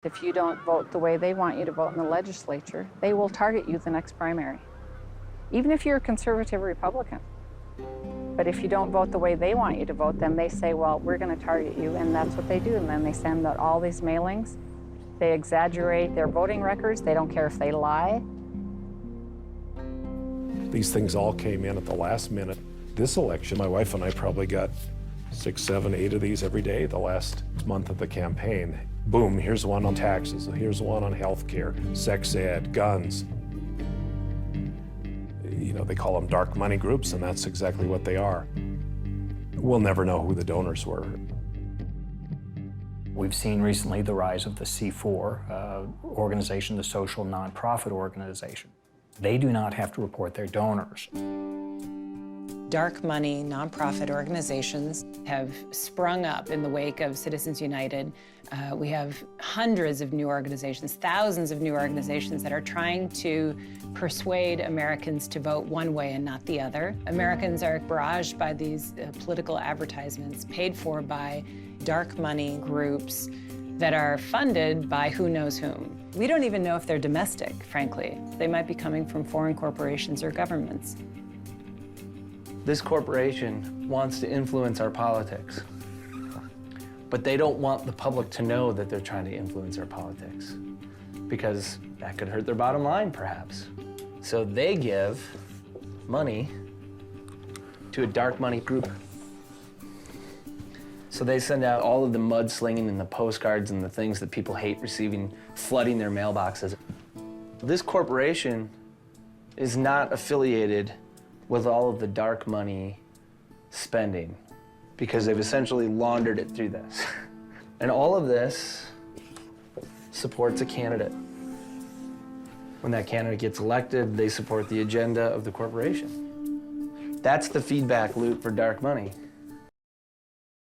If you don't vote the way they want you to vote in the legislature, they will target you the next primary, even if you're a conservative Republican. But if you don't vote the way they want you to vote, then they say, well, we're going to target you, and that's what they do. And then they send out all these mailings. They exaggerate their voting records. They don't care if they lie. These things all came in at the last minute. This election, my wife and I probably got 6, 7, 8 of these every day the last month of the campaign. Boom, here's one on taxes, here's one on health care, sex ed, guns. You know, they call them dark money groups, and that's exactly what they are. We'll never know who the donors were. We've seen recently the rise of the C4 organization, the social nonprofit organization. They do not have to report their donors. Dark money nonprofit organizations have sprung up in the wake of Citizens United. We have hundreds of new organizations, thousands of new organizations that are trying to persuade Americans to vote one way and not the other. Americans are barraged by these political advertisements paid for by dark money groups that are funded by who knows whom. We don't even know if they're domestic, frankly. They might be coming from foreign corporations or governments. This corporation wants to influence our politics, but they don't want the public to know that they're trying to influence our politics, because that could hurt their bottom line, perhaps. So they give money to a dark money group. So they send out all of the mudslinging and the postcards and the things that people hate receiving, flooding their mailboxes. This corporation is not affiliated with all of the dark money spending, because they've essentially laundered it through this. And all of this supports a candidate. When that candidate gets elected, they support the agenda of the corporation. That's the feedback loop for dark money.